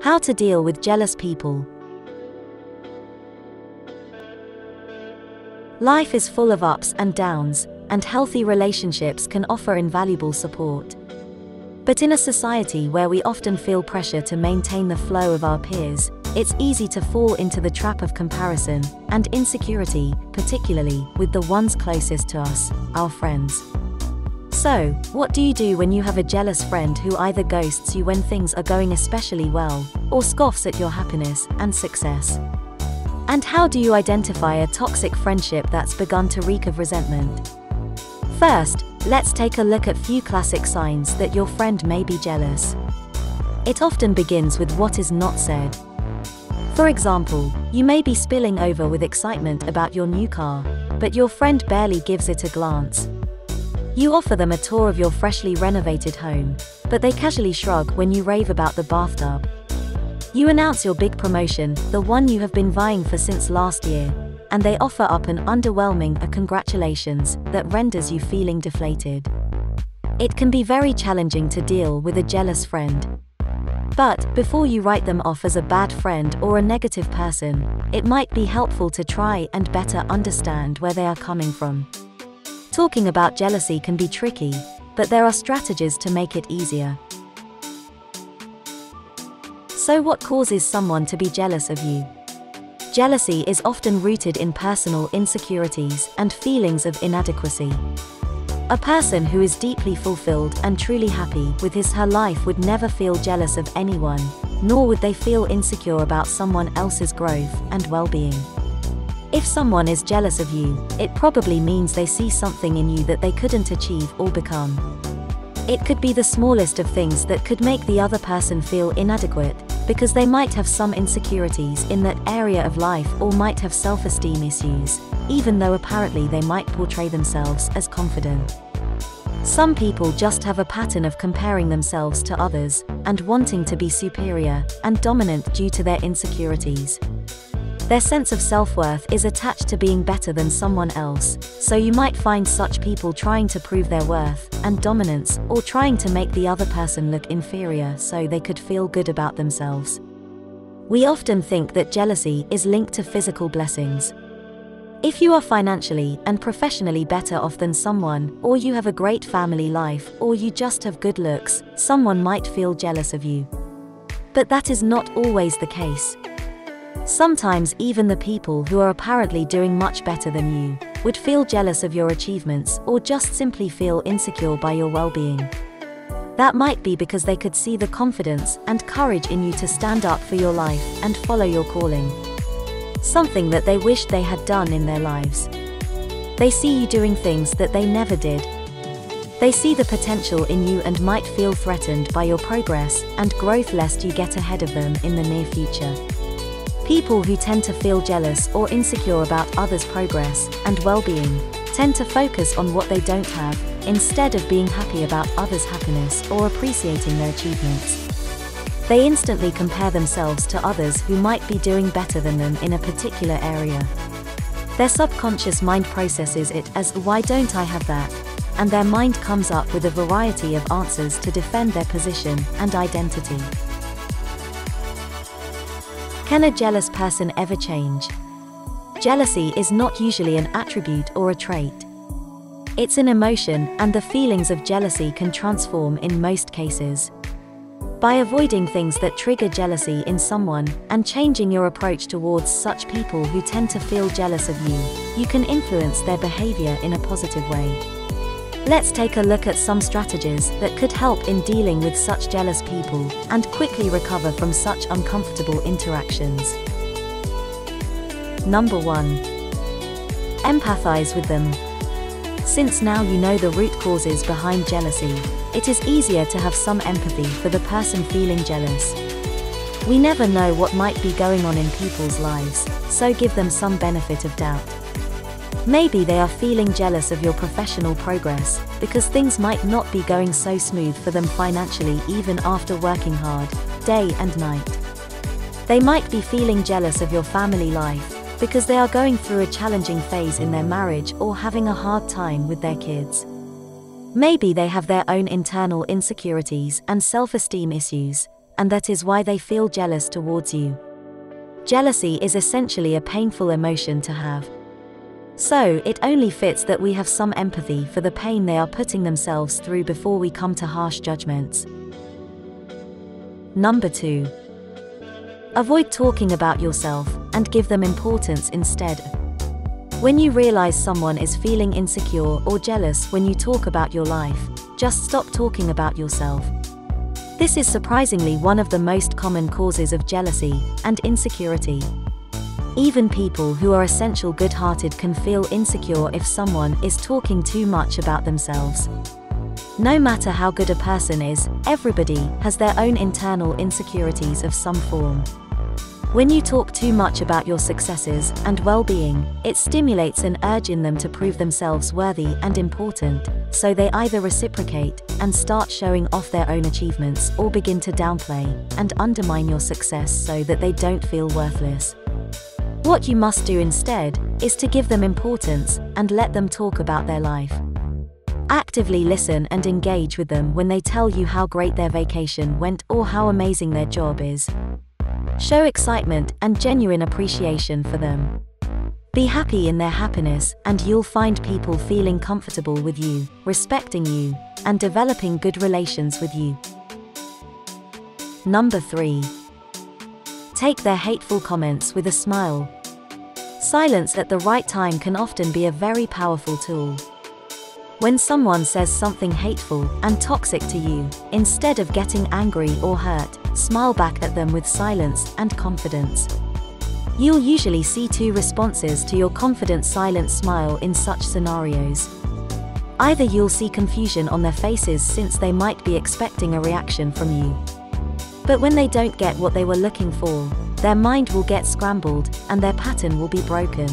How to deal with jealous people. Life is full of ups and downs, and healthy relationships can offer invaluable support. But in a society where we often feel pressure to maintain the flow of our peers, it's easy to fall into the trap of comparison and insecurity, particularly with the ones closest to us, our friends. So, what do you do when you have a jealous friend who either ghosts you when things are going especially well, or scoffs at your happiness and success? And how do you identify a toxic friendship that's begun to reek of resentment? First, let's take a look at few classic signs that your friend may be jealous. It often begins with what is not said. For example, you may be spilling over with excitement about your new car, but your friend barely gives it a glance. You offer them a tour of your freshly renovated home, but they casually shrug when you rave about the bathtub. You announce your big promotion, the one you have been vying for since last year, and they offer up an underwhelming congratulations that renders you feeling deflated. It can be very challenging to deal with a jealous friend. But, before you write them off as a bad friend or a negative person, it might be helpful to try and better understand where they are coming from. Talking about jealousy can be tricky, but there are strategies to make it easier. So what causes someone to be jealous of you? Jealousy is often rooted in personal insecurities and feelings of inadequacy. A person who is deeply fulfilled and truly happy with his/her life would never feel jealous of anyone, nor would they feel insecure about someone else's growth and well-being. If someone is jealous of you, it probably means they see something in you that they couldn't achieve or become. It could be the smallest of things that could make the other person feel inadequate, because they might have some insecurities in that area of life or might have self-esteem issues, even though apparently they might portray themselves as confident. Some people just have a pattern of comparing themselves to others, and wanting to be superior and dominant due to their insecurities. Their sense of self-worth is attached to being better than someone else, so you might find such people trying to prove their worth and dominance, or trying to make the other person look inferior so they could feel good about themselves. We often think that jealousy is linked to physical blessings. If you are financially and professionally better off than someone, or you have a great family life, or you just have good looks, someone might feel jealous of you. But that is not always the case. Sometimes even the people who are apparently doing much better than you would feel jealous of your achievements or just simply feel insecure by your well-being. That might be because they could see the confidence and courage in you to stand up for your life and follow your calling. Something that they wished they had done in their lives. They see you doing things that they never did. They see the potential in you and might feel threatened by your progress and growth lest you get ahead of them in the near future. People who tend to feel jealous or insecure about others' progress and well-being tend to focus on what they don't have, instead of being happy about others' happiness or appreciating their achievements. They instantly compare themselves to others who might be doing better than them in a particular area. Their subconscious mind processes it as, "Why don't I have that?" and their mind comes up with a variety of answers to defend their position and identity. Can a jealous person ever change? Jealousy is not usually an attribute or a trait. It's an emotion, and the feelings of jealousy can transform in most cases. By avoiding things that trigger jealousy in someone, and changing your approach towards such people who tend to feel jealous of you, you can influence their behavior in a positive way. Let's take a look at some strategies that could help in dealing with such jealous people, and quickly recover from such uncomfortable interactions. Number 1. Empathize with them. Since now you know the root causes behind jealousy, it is easier to have some empathy for the person feeling jealous. We never know what might be going on in people's lives, so give them some benefit of doubt. Maybe they are feeling jealous of your professional progress, because things might not be going so smooth for them financially even after working hard, day and night. They might be feeling jealous of your family life, because they are going through a challenging phase in their marriage or having a hard time with their kids. Maybe they have their own internal insecurities and self-esteem issues, and that is why they feel jealous towards you. Jealousy is essentially a painful emotion to have. So, it only fits that we have some empathy for the pain they are putting themselves through before we come to harsh judgments. Number 2. Avoid talking about yourself, and give them importance instead. When you realize someone is feeling insecure or jealous when you talk about your life, just stop talking about yourself. This is surprisingly one of the most common causes of jealousy and insecurity. Even people who are essentially good-hearted can feel insecure if someone is talking too much about themselves. No matter how good a person is, everybody has their own internal insecurities of some form. When you talk too much about your successes and well-being, it stimulates an urge in them to prove themselves worthy and important, so they either reciprocate and start showing off their own achievements or begin to downplay and undermine your success so that they don't feel worthless. What you must do instead is to give them importance and let them talk about their life. Actively listen and engage with them when they tell you how great their vacation went or how amazing their job is. Show excitement and genuine appreciation for them. Be happy in their happiness, and you'll find people feeling comfortable with you, respecting you, and developing good relations with you. Number 3. Take their hateful comments with a smile. Silence at the right time can often be a very powerful tool. When someone says something hateful and toxic to you, instead of getting angry or hurt, smile back at them with silence and confidence. You'll usually see two responses to your confident silent smile in such scenarios. Either you'll see confusion on their faces since they might be expecting a reaction from you. But when they don't get what they were looking for, their mind will get scrambled and their pattern will be broken.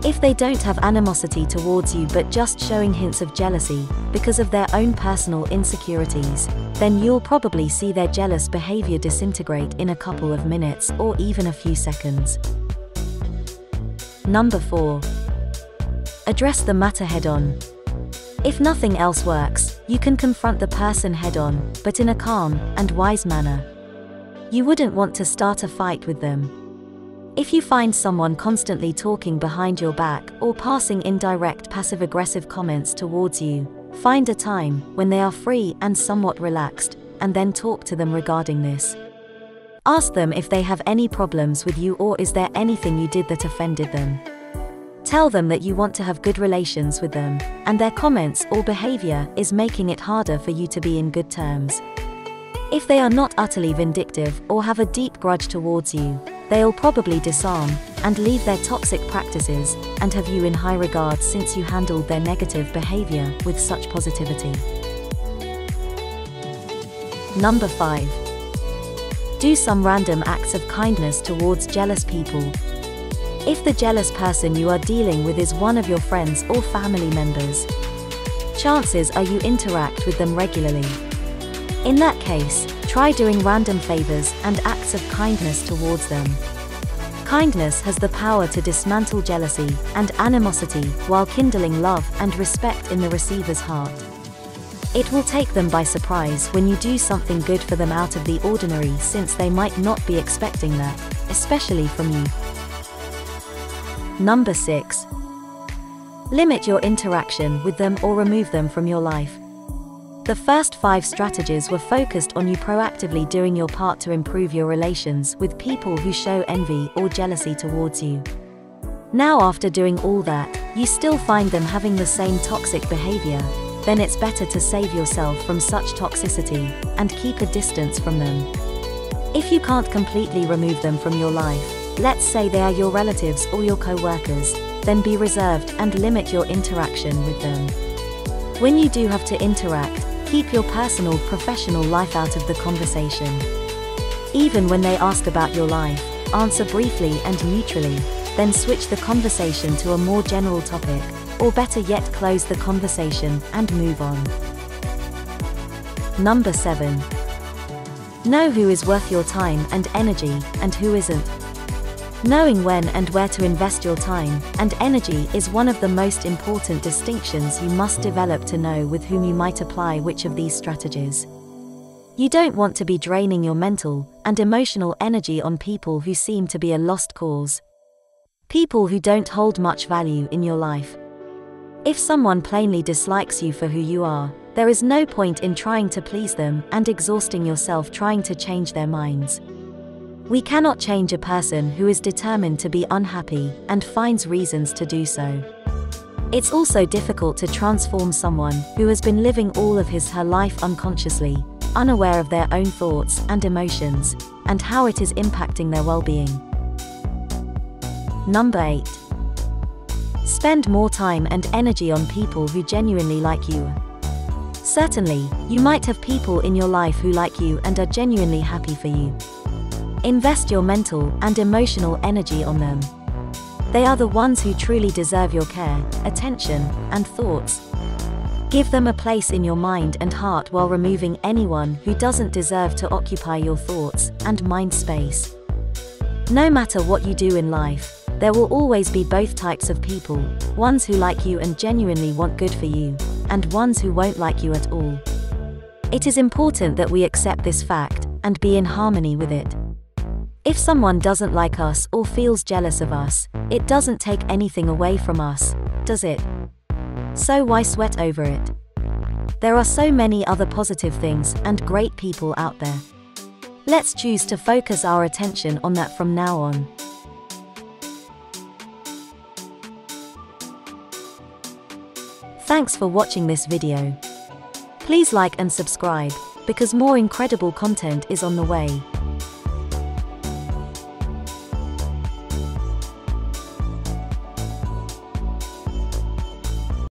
If they don't have animosity towards you but just showing hints of jealousy because of their own personal insecurities, then you'll probably see their jealous behavior disintegrate in a couple of minutes or even a few seconds. Number 4. Address the matter head-on. If nothing else works, you can confront the person head-on, but in a calm and wise manner. You wouldn't want to start a fight with them. If you find someone constantly talking behind your back or passing indirect passive-aggressive comments towards you, find a time when they are free and somewhat relaxed, and then talk to them regarding this. Ask them if they have any problems with you or is there anything you did that offended them. Tell them that you want to have good relations with them, and their comments or behavior is making it harder for you to be in good terms. If they are not utterly vindictive or have a deep grudge towards you, they'll probably disarm and leave their toxic practices and have you in high regard since you handled their negative behavior with such positivity. Number 5. Do some random acts of kindness towards jealous people. If the jealous person you are dealing with is one of your friends or family members, chances are you interact with them regularly. In that case, try doing random favors and acts of kindness towards them. Kindness has the power to dismantle jealousy and animosity while kindling love and respect in the receiver's heart. It will take them by surprise when you do something good for them out of the ordinary since they might not be expecting that, especially from you. Number 6. Limit your interaction with them or remove them from your life. The first 5 strategies were focused on you proactively doing your part to improve your relations with people who show envy or jealousy towards you. Now, after doing all that, you still find them having the same toxic behavior, then it's better to save yourself from such toxicity and keep a distance from them. If you can't completely remove them from your life, let's say they are your relatives or your co-workers, then be reserved and limit your interaction with them. When you do have to interact, keep your personal, professional life out of the conversation. Even when they ask about your life, answer briefly and neutrally, then switch the conversation to a more general topic, or better yet close the conversation and move on. Number 7. Know who is worth your time and energy and who isn't. Knowing when and where to invest your time and energy is one of the most important distinctions you must develop to know with whom you might apply which of these strategies. You don't want to be draining your mental and emotional energy on people who seem to be a lost cause. People who don't hold much value in your life. If someone plainly dislikes you for who you are, there is no point in trying to please them and exhausting yourself trying to change their minds. We cannot change a person who is determined to be unhappy and finds reasons to do so. It's also difficult to transform someone who has been living all of her life unconsciously, unaware of their own thoughts and emotions, and how it is impacting their well-being. Number 8. Spend more time and energy on people who genuinely like you. Certainly, you might have people in your life who like you and are genuinely happy for you. Invest your mental and emotional energy on them. They are the ones who truly deserve your care, attention, and thoughts. Give them a place in your mind and heart while removing anyone who doesn't deserve to occupy your thoughts and mind space. No matter what you do in life, there will always be both types of people, ones who like you and genuinely want good for you, and ones who won't like you at all. It is important that we accept this fact and be in harmony with it. If someone doesn't like us or feels jealous of us, it doesn't take anything away from us, does it? So why sweat over it? There are so many other positive things and great people out there. Let's choose to focus our attention on that from now on. Thanks for watching this video. Please like and subscribe, because more incredible content is on the way.